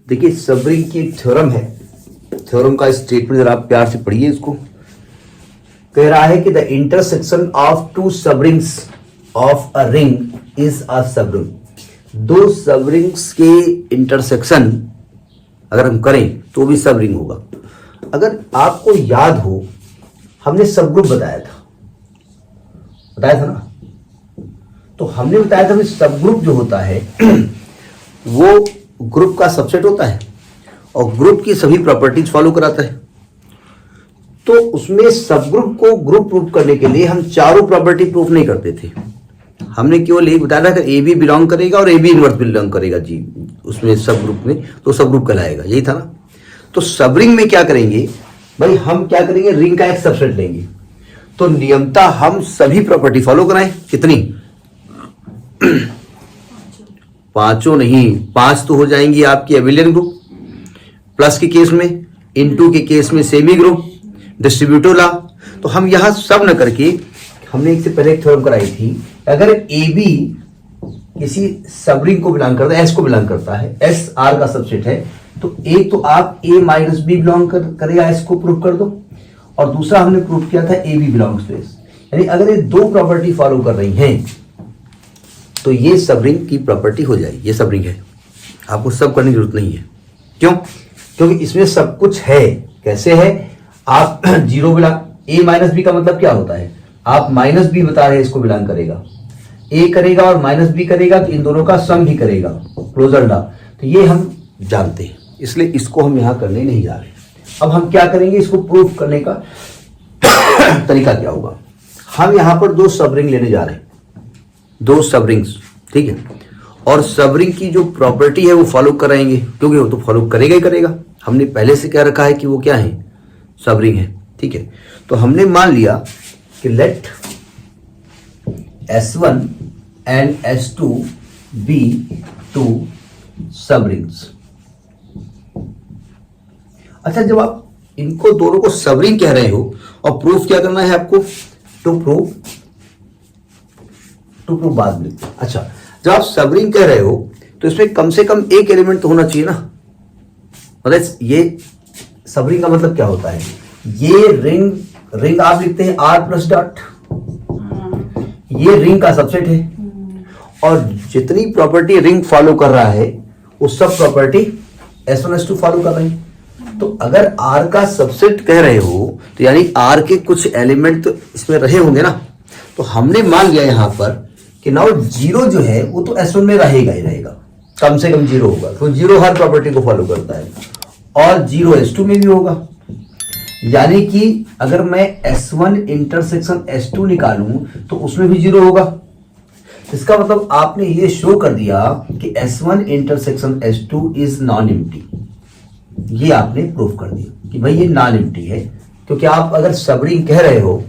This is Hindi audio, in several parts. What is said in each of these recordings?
देखिए सबरिंग की एक थ्योरम है, थ्योरम का स्टेटमेंट जरा आप प्यार से पढ़िए इसको। कह रहा है कि the intersection of two subrings of a ring is a subring. दो सबरिंग्स के इंटरसेक्शन अगर हम करें तो भी सबरिंग होगा। अगर आपको याद हो हमने सब ग्रुप बताया था ना, तो हमने बताया था कि सब ग्रुप जो होता है वो ग्रुप का सबसेट होता है और ग्रुप की सभी प्रॉपर्टीज फॉलो कराता है। तो उसमें सब ग्रुप को ग्रुप प्रूफ करने के लिए हम चारों प्रॉपर्टी प्रूफ नहीं करते थे, हमने केवल यही बताया था कि ए बी बिलोंग करेगा और ए बी इनवर्स बिलोंग करेगा जी उसमें सब ग्रुप में, तो सब ग्रुप कहलाएगा, यही था ना। तो सब रिंग में क्या करेंगे भाई, हम क्या करेंगे, रिंग का एक सबसेट लेंगे। तो नियमता हम सभी प्रॉपर्टी फॉलो कराएं, कितनी पांचों नहीं, 5 तो हो जाएंगी आपकी एबिलियन ग्रुप, प्लस के केस में, इनटू के केस में सेमी ग्रुप, डिस्ट्रीब्यूटिव लॉ। तो हम यहां सब न करके हमने इससे पहले एक थ्योरम कराई थी, अगर ए बी किसी सबरिंग को बिलोंग करता है, एस को बिलोंग करता है, एस आर का सबसेट है, तो एक तो आप ए माइनस बी बिलोंग करेगा, एस को प्रूव कर दो, और दूसरा हमने प्रूव किया था A B belongs to S. यानी अगर ये दो प्रॉपर्टी फॉलो कर रही हैं तो ये सबरिंग की प्रॉपर्टी हो जाएगी, ये सबरिंग है, आपको सब करने की जरूरत नहीं है। क्यों? क्योंकि इसमें सब कुछ है। कैसे है? आप जीरो बिलोंग, ए माइनस बी का मतलब क्या होता है, आप माइनस बी बता रहे हैं इसको बिलोंग करेगा, ए करेगा और माइनस बी करेगा तो इन दोनों का सम भी करेगा, क्लोजर लॉ। तो ये हम जानते हैं, इसलिए इसको हम यहां करने नहीं जा रहे। अब हम क्या करेंगे, इसको प्रूफ करने का तरीका क्या होगा। हम यहां पर दो सबरिंग लेने जा रहे हैं, दो सबरिंग्स, ठीक है, और सबरिंग की जो प्रॉपर्टी है वो फॉलो कराएंगे, क्योंकि वो तो फॉलो करेगा ही करेगा। हमने पहले से कह रखा है कि वो क्या है, सबरिंग है, ठीक है। तो हमने मान लिया कि let S1 and S2 be two subrings. अच्छा, जब आप इनको दोनों को सबरिंग कह रहे हो और प्रूफ क्या करना है आपको, टू प्रूफ बाद में। अच्छा, जब आप सबरिंग कह रहे हो तो इसमें कम से कम एक एलिमेंट तो होना चाहिए ना, मतलब ये सबरिंग का मतलब क्या होता है, ये रिंग आप लिखते हैं R प्लस डॉट, ये रिंग का सबसेट है और जितनी प्रॉपर्टी रिंग फॉलो कर रहा है वो सब प्रॉपर्टी S1 S2 फॉलो कर रही है। तो अगर R का सबसेट कह रहे हो तो यानी R के कुछ एलिमेंट तो इसमें रहे होंगे ना। तो हमने मान लिया यहां पर कि नाउ जीरो जो है वो तो S1 में रहेगा ही रहेगा, कम से कम जीरो होगा, तो जीरो हर प्रॉपर्टी को फॉलो करता है, और जीरो S2 में भी होगा। यानी कि अगर मैं S1 इंटरसेक्शन S2 निकालूं तो उसमें भी जीरो होगा। इसका मतलब आपने ये शो कर दिया कि S1 intersection S2 is non empty. ये आपने प्रूफ कर दिया कि भाई ये नॉन एम्प्टी है, क्योंकि आप अगर सबरिंग कह रहे हो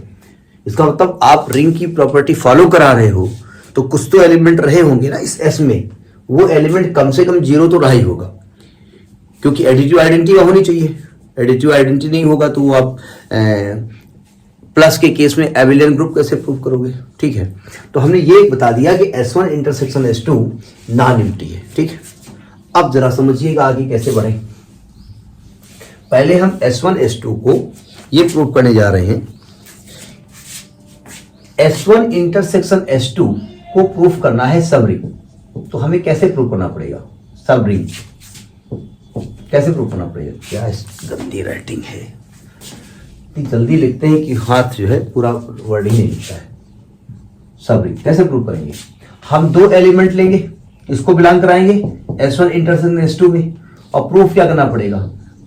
इसका मतलब आप रिंग की प्रॉपर्टी फॉलो करा रहे हो, तो कुछ तो एलिमेंट रहे होंगे ना इस S में, वो एलिमेंट कम से कम जीरो तो रहा ही होगा, क्योंकि एडिटिव आइडेंटिटी होनी चाहिए। एडिटिव आइडेंटिटी नहीं होगा तो वो आप प्लस के केस में एबिलियन ग्रुप कैसे प्रूव करोगे, ठीक है। तो हमने ये बता दिया कि S1 intersection S2 non empty है, ठीक है। अब जरा समझिएगा आगे कैसे बढ़े। पहले हम S1 S2 को ये प्रूव करने जा रहे हैं, S1 इंटरसेक्शन S2 को प्रूफ करना है सबरिंग। तो हमें कैसे प्रूफ करना पड़ेगा, सबरिंग कैसे प्रूफ करना पड़ेगा। क्या गंदी राइटिंग है, इतनी जल्दी लिखते हैं कि हाथ जो है पूरा वर्ड ही नहीं लिखता है। सबरिंग कैसे प्रूफ करेंगे, हम दो एलिमेंट लेंगे, इसको बिलोंग कराएंगे S1 इंटरसेक्शन S2 में, और प्रूफ क्या करना पड़ेगा,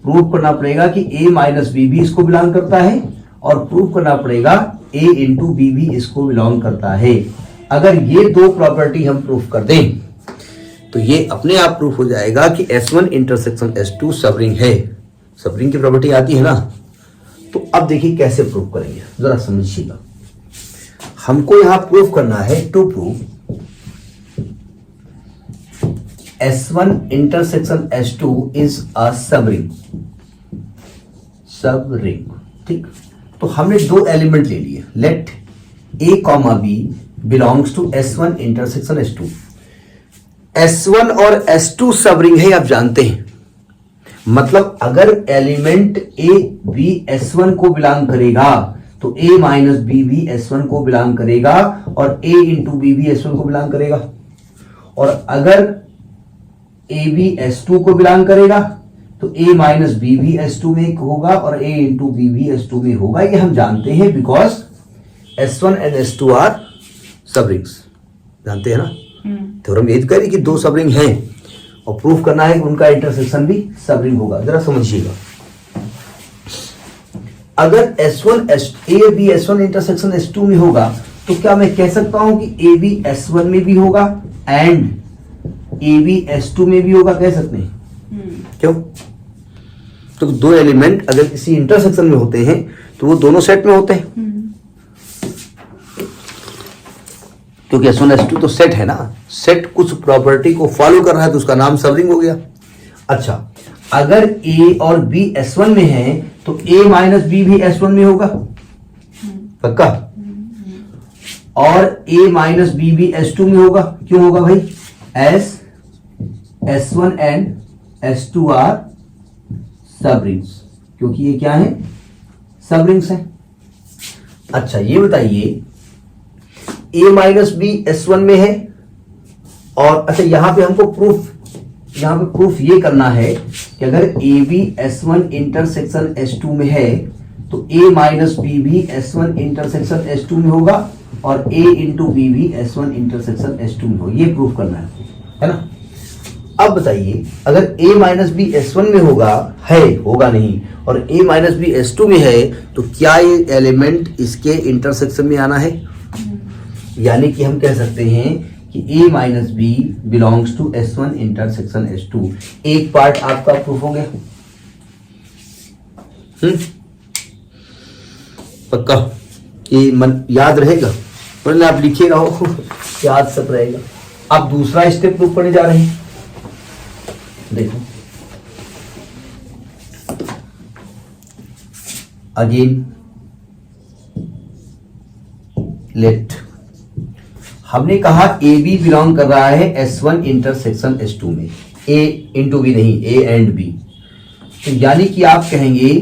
प्रूफ करना पड़ेगा कि A माइनस बी भी इसको बिलोंग करता है, और प्रूफ करना पड़ेगा A इंटू बी भी इसको बिलोंग करता है। अगर ये दो प्रॉपर्टी हम प्रूफ कर दें तो ये अपने आप प्रूफ हो जाएगा कि S1 इंटरसेक्शन S2 सबरिंग है। सबरिंग की प्रॉपर्टी आती है ना। तो अब देखिए कैसे प्रूफ करेंगे, जरा समझिएगा। हमको यहां प्रूफ करना है, to proof S1 intersection S2 is a subring, ठीक। तो हमने दो एलिमेंट ले लिए, let A comma B belongs to S1 intersection S2। S1 और S2 सबरिंग है, आप जानते हैं, मतलब अगर एलिमेंट ए बी S1 को बिलोंग करेगा तो A माइनस बी भी S1 को बिलोंग करेगा और A इंटू बी भी S1 को बिलोंग करेगा। और अगर ए बी S2 को बिलोंग करेगा तो A माइनस बी भी S2 में होगा और A इंटू बी भी S2 में होगा। ये हम जानते हैं because S1 and S2 are सबरिंग्स। जानते हैं ना, थ्योरम यही कह रही कि दो सबरिंग हैं और प्रूफ करना है कि उनका इंटरसेक्शन भी सबरिंग होगा। जरा समझिएगा, अगर S1 A B S1 intersection S2 में होगा तो क्या मैं कह सकता हूं कि A बी S1 में भी होगा एंड A बी S2 में भी होगा? कह सकते हैं। क्यों? तो दो एलिमेंट अगर किसी इंटरसेक्शन में होते हैं तो वो दोनों सेट में होते हैं, क्योंकि S1 S2 तो सेट है ना। सेट कुछ प्रॉपर्टी को फॉलो कर रहा है तो उसका नाम सबरिंग हो गया। अच्छा, अगर A और B S1 में है तो A माइनस बी भी S1 में होगा, पक्का? और A माइनस बी भी S2 में होगा। क्यों होगा भाई? S1 एंड S2 आर सबरिंग्स, क्योंकि ये क्या है? सबरिंग्स है। अच्छा, ये बताइए A माइनस बी S1 में है और अच्छा यहां पे हमको प्रूफ ये करना है कि अगर A B S1 intersection S2 में है तो A माइनस बी भी S1 इंटरसेक्शन S2 में होगा और A इंटू बी भी S1 इंटरसेक्शन S2 में होगा। ये प्रूफ करना है ना। अब बताइए, अगर A माइनस बी S1 में होगा नहीं और A माइनस बी S2 में है तो क्या ये एलिमेंट इसके इंटरसेक्शन में आना है? यानी कि हम कह सकते हैं कि A minus B belongs to S1 intersection S2। एक पार्ट आपका प्रूफ हो गया। पक्का? ये मन याद रहेगा, मतलब आप लिखिएगा हो याद सब रहेगा। आप दूसरा स्टेप प्रूफ करने जा रहे हैं। देखो अगेन लेट, हमने कहा ए बी बिलोंग कर रहा है S1 इंटरसेक्शन S2 में, A इंटू बी नहीं, A एंड B। तो यानी कि आप कहेंगे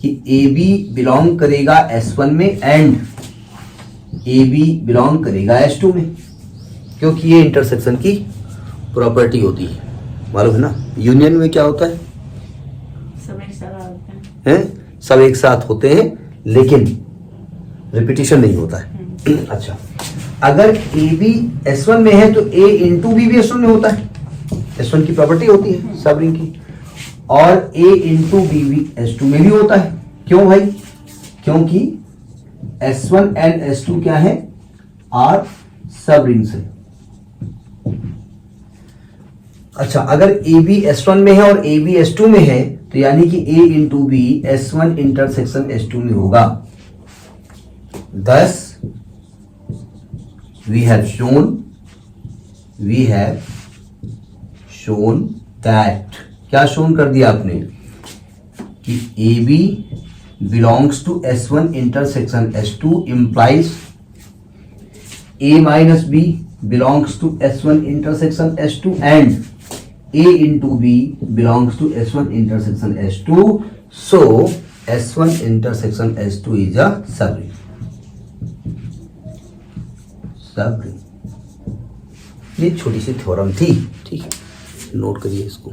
कि ए बी बिलोंग करेगा S1 में एंड ए बी बिलोंग करेगा S2 में, क्योंकि ये इंटरसेक्शन की प्रॉपर्टी होती है। मालूम है ना, यूनियन में क्या होता है? सब एक साथ होते हैं, सब एक साथ होते हैं लेकिन रिपीटिशन नहीं होता है। अच्छा, अगर ए बी S1 में है तो A इंटू बी भी S1 में होता है। S1 की प्रॉपर्टी होती है सबरिंग की। और A इंटू बी भी S2 में भी होता है। क्यों भाई? क्योंकि S1 एंड S2 क्या है? आर सबरिंग्स है। अच्छा, अगर ए बी S1 में है और ए बी S2 में है तो यानी कि A into B S1 intersection S2 में होगा। Thus we have shown that, क्या शोन कर दिया आपने? कि AB belongs to S1 intersection S2 implies A minus B belongs to S1 intersection S2 and A into B belongs to S1 intersection S2. So S1 intersection S2 is a subring. ये छोटी सी थ्योरम थी, ठीक है, नोट करिए इसको।